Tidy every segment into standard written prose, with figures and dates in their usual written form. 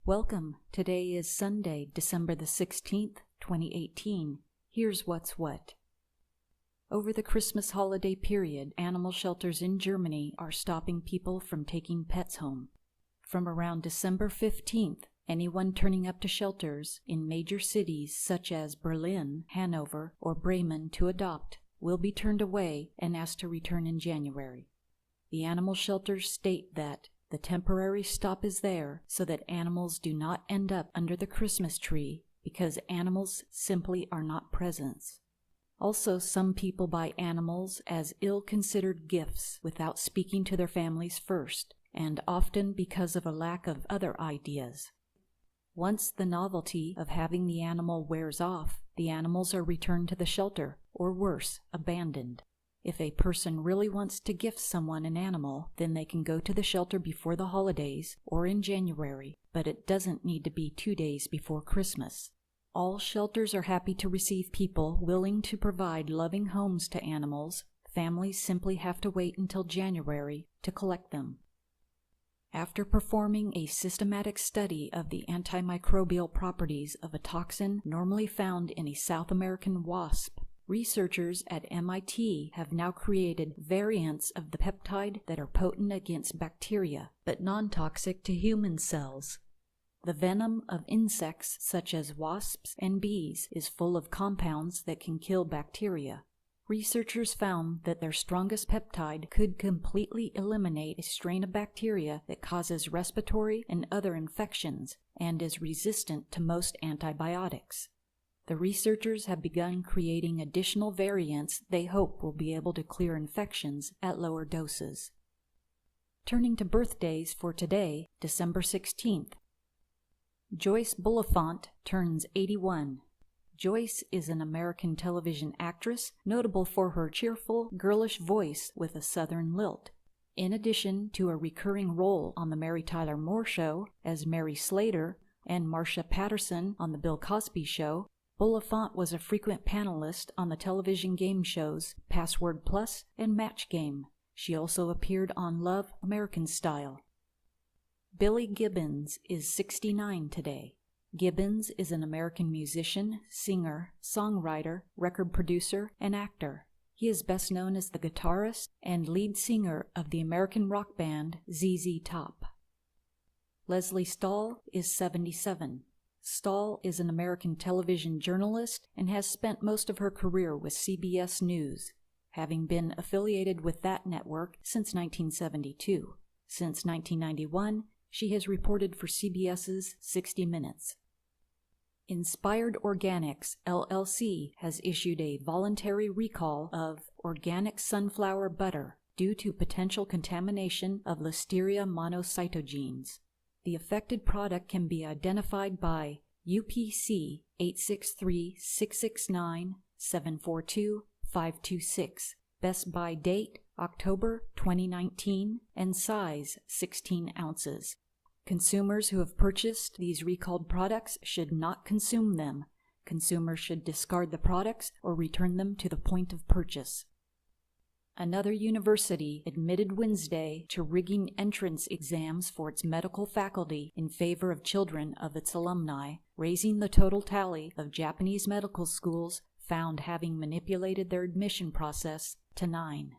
Welcome. Today is Sunday, December the 16th, 2018. Here's what's what. Over the Christmas holiday period, animal shelters in Germany are stopping people from taking pets home. From around December 15th, anyone turning up to shelters in major cities such as Berlin, Hanover, or Bremen to adopt will be turned away and asked to return in January. The animal shelters state that the temporary stop is there so that animals do not end up under the Christmas tree because animals simply are not presents. Also, some people buy animals as ill-considered gifts without speaking to their families first, and often because of a lack of other ideas. Once the novelty of having the animal wears off, the animals are returned to the shelter, or worse, abandoned. If a person really wants to gift someone an animal, then they can go to the shelter before the holidays or in January, but it doesn't need to be 2 days before Christmas. All shelters are happy to receive people willing to provide loving homes to animals. Families simply have to wait until January to collect them. After performing a systematic study of the antimicrobial properties of a toxin normally found in a South American wasp, researchers at MIT have now created variants of the peptide that are potent against bacteria, but non-toxic to human cells. The venom of insects such as wasps and bees is full of compounds that can kill bacteria. Researchers found that their strongest peptide could completely eliminate a strain of bacteria that causes respiratory and other infections and is resistant to most antibiotics. The researchers have begun creating additional variants they hope will be able to clear infections at lower doses. Turning to birthdays for today, December 16th. Joyce Bulifant turns 81. Joyce is an American television actress notable for her cheerful, girlish voice with a southern lilt. In addition to a recurring role on The Mary Tyler Moore Show as Mary Slater and Marsha Patterson on The Bill Cosby Show, Bulifant was a frequent panelist on the television game shows Password Plus and Match Game. She also appeared on Love, American Style. Billy Gibbons is 69 today. Gibbons is an American musician, singer, songwriter, record producer, and actor. He is best known as the guitarist and lead singer of the American rock band ZZ Top. Leslie Stahl is 77. Stahl is an American television journalist and has spent most of her career with CBS News, having been affiliated with that network since 1972. Since 1991, she has reported for CBS's 60 Minutes. Inspired Organics, LLC, has issued a voluntary recall of organic sunflower butter due to potential contamination of Listeria monocytogenes. The affected product can be identified by UPC 863-669-742-526, best buy date October 2019, and size 16 ounces. Consumers who have purchased these recalled products should not consume them. Consumers should discard the products or return them to the point of purchase. Another university admitted Wednesday to rigging entrance exams for its medical faculty in favor of children of its alumni, raising the total tally of Japanese medical schools found having manipulated their admission process to 9.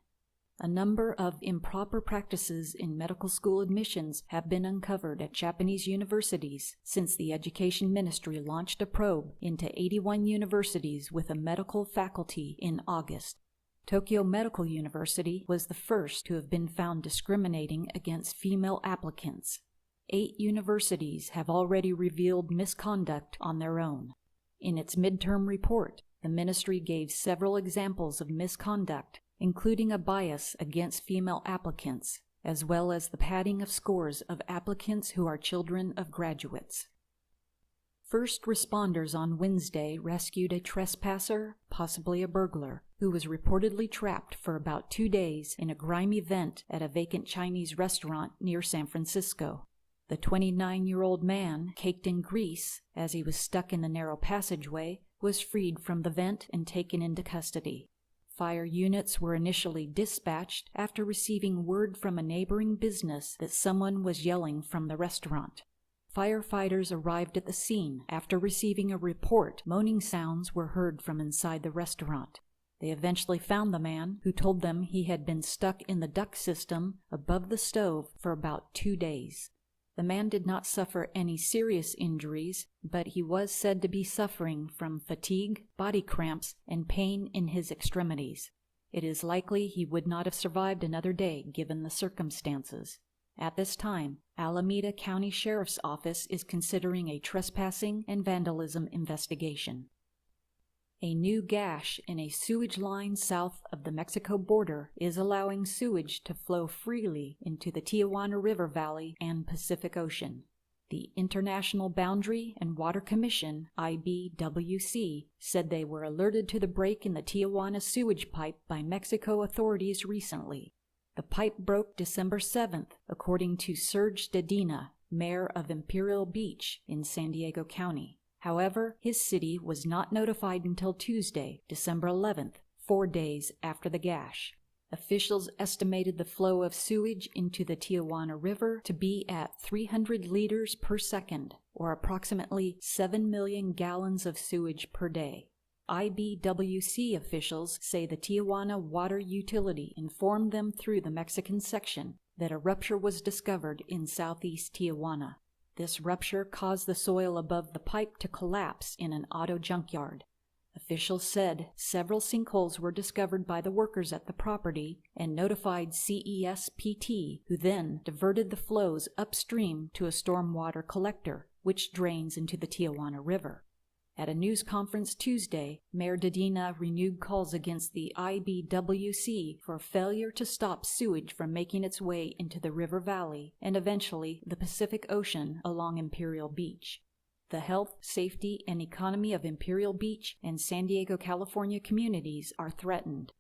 A number of improper practices in medical school admissions have been uncovered at Japanese universities since the Education Ministry launched a probe into 81 universities with a medical faculty in August. Tokyo Medical University was the first to have been found discriminating against female applicants. 8 universities have already revealed misconduct on their own. In its midterm report, the ministry gave several examples of misconduct, including a bias against female applicants, as well as the padding of scores of applicants who are children of graduates. First responders on Wednesday rescued a trespasser, possibly a burglar, who was reportedly trapped for about 2 days in a grimy vent at a vacant Chinese restaurant near San Francisco. The 29-year-old man, caked in grease as he was stuck in the narrow passageway, was freed from the vent and taken into custody. Fire units were initially dispatched after receiving word from a neighboring business that someone was yelling from the restaurant. Firefighters arrived at the scene after receiving a report moaning sounds were heard from inside the restaurant. They eventually found the man, who told them he had been stuck in the duct system above the stove for about 2 days. The man did not suffer any serious injuries, but he was said to be suffering from fatigue, body cramps, and pain in his extremities. It is likely he would not have survived another day given the circumstances. At this time, Alameda County Sheriff's Office is considering a trespassing and vandalism investigation. A new gash in a sewage line south of the Mexico border is allowing sewage to flow freely into the Tijuana River Valley and Pacific Ocean. The International Boundary and Water Commission, IBWC, said they were alerted to the break in the Tijuana sewage pipe by Mexico authorities recently. The pipe broke December 7th, according to Serge Dedina, mayor of Imperial Beach in San Diego County. However, his city was not notified until Tuesday, December 11th, 4 days after the gash. Officials estimated the flow of sewage into the Tijuana River to be at 300 liters per second, or approximately 7 million gallons of sewage per day. IBWC officials say the Tijuana Water Utility informed them through the Mexican section that a rupture was discovered in southeast Tijuana. This rupture caused the soil above the pipe to collapse in an auto junkyard. Officials said several sinkholes were discovered by the workers at the property and notified CESPT, who then diverted the flows upstream to a stormwater collector, which drains into the Tijuana River. At a news conference Tuesday, Mayor Dedina renewed calls against the IBWC for failure to stop sewage from making its way into the river valley and eventually the Pacific Ocean along Imperial Beach. The health, safety, and economy of Imperial Beach and San Diego, California communities are threatened.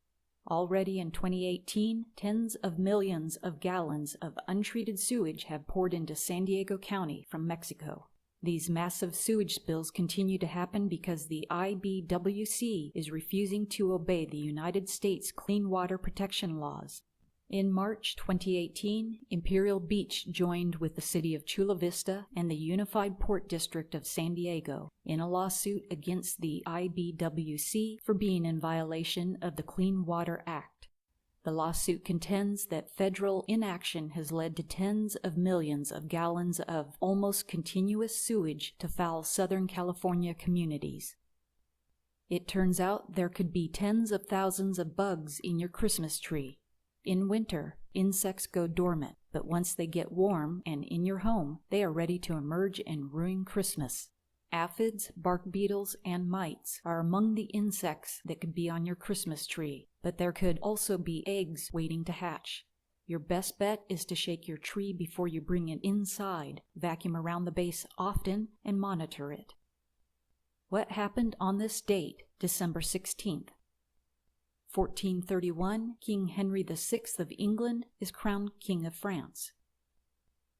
Already in 2018, tens of millions of gallons of untreated sewage have poured into San Diego County from Mexico. These massive sewage spills continue to happen because the IBWC is refusing to obey the United States Clean Water Protection laws. In March 2018, Imperial Beach joined with the city of Chula Vista and the Unified Port District of San Diego in a lawsuit against the IBWC for being in violation of the Clean Water Act. The lawsuit contends that federal inaction has led to tens of millions of gallons of almost continuous sewage to foul Southern California communities. It turns out there could be tens of thousands of bugs in your Christmas tree. In winter, insects go dormant, but once they get warm and in your home, they are ready to emerge and ruin Christmas. Aphids, bark beetles, and mites are among the insects that could be on your Christmas tree, but there could also be eggs waiting to hatch. Your best bet is to shake your tree before you bring it inside, vacuum around the base often, and monitor it. What happened on this date, December 16th? 1431, King Henry VI of England is crowned King of France.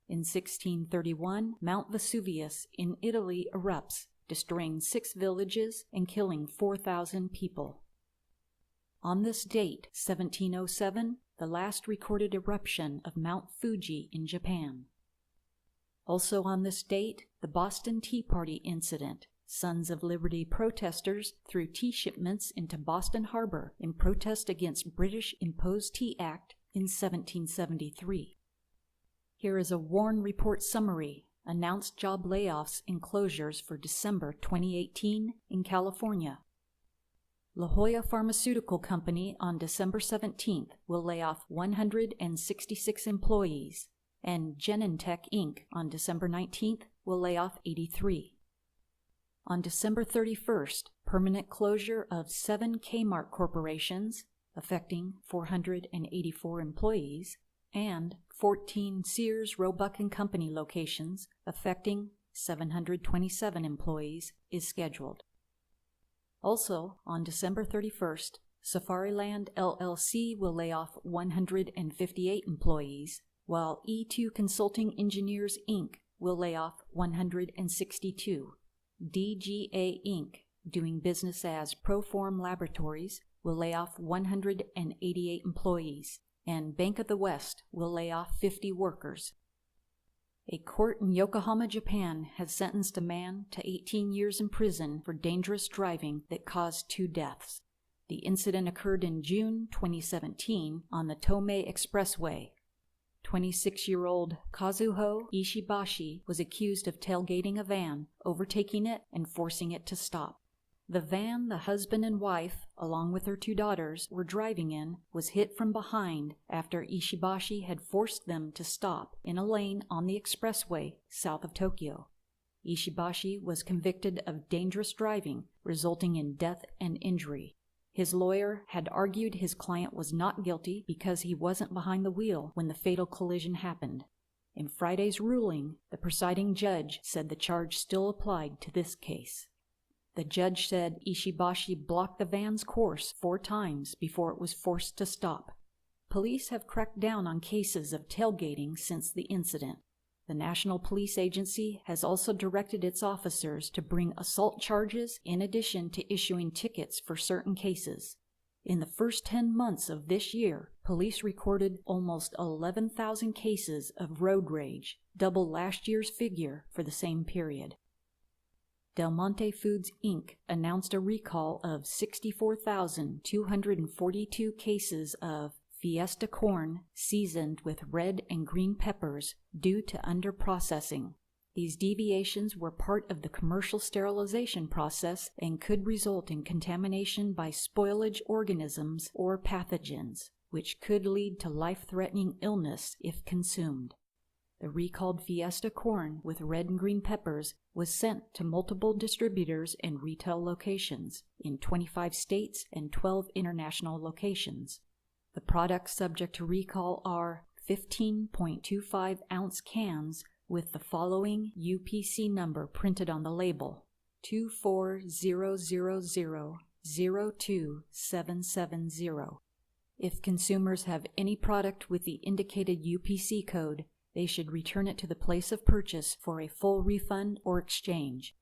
In 1631, Mount Vesuvius in Italy erupts, destroying 6 villages and killing 4,000 people. On this date, 1707, the last recorded eruption of Mount Fuji in Japan. Also on this date, the Boston Tea Party incident. Sons of Liberty protesters threw tea shipments into Boston Harbor in protest against British Imposed Tea Act in 1773. Here is a WARN report summary. Announced job layoffs and closures for December 2018 in California. La Jolla Pharmaceutical Company on December 17th will lay off 166 employees, and Genentech Inc. on December 19th will lay off 83. On December 31st, permanent closure of 7 Kmart corporations, affecting 484 employees, and 14 Sears, Roebuck & Company locations, affecting 727 employees, is scheduled. Also, on December 31st, Safariland LLC will lay off 158 employees, while E2 Consulting Engineers Inc. will lay off 162. DGA Inc., doing business as Proform Laboratories, will lay off 188 employees, and Bank of the West will lay off 50 workers. A court in Yokohama, Japan has sentenced a man to 18 years in prison for dangerous driving that caused 2 deaths. The incident occurred in June 2017 on the Tomei Expressway. 26-year-old Kazuho Ishibashi was accused of tailgating a van, overtaking it, and forcing it to stop. The van the husband and wife, along with their 2 daughters, were driving in was hit from behind after Ishibashi had forced them to stop in a lane on the expressway south of Tokyo. Ishibashi was convicted of dangerous driving, resulting in death and injury. His lawyer had argued his client was not guilty because he wasn't behind the wheel when the fatal collision happened. In Friday's ruling, the presiding judge said the charge still applied to this case. The judge said Ishibashi blocked the van's course 4 times before it was forced to stop. Police have cracked down on cases of tailgating since the incident. The National Police Agency has also directed its officers to bring assault charges in addition to issuing tickets for certain cases. In the first 10 months of this year, police recorded almost 11,000 cases of road rage, double last year's figure for the same period. Del Monte Foods, Inc. announced a recall of 64,242 cases of Fiesta corn seasoned with red and green peppers due to underprocessing. These deviations were part of the commercial sterilization process and could result in contamination by spoilage organisms or pathogens, which could lead to life-threatening illness if consumed. The recalled Fiesta corn with red and green peppers was sent to multiple distributors and retail locations in 25 states and 12 international locations. The products subject to recall are 15.25-ounce cans with the following UPC number printed on the label: 24000027770. If consumers have any product with the indicated UPC code, they should return it to the place of purchase for a full refund or exchange.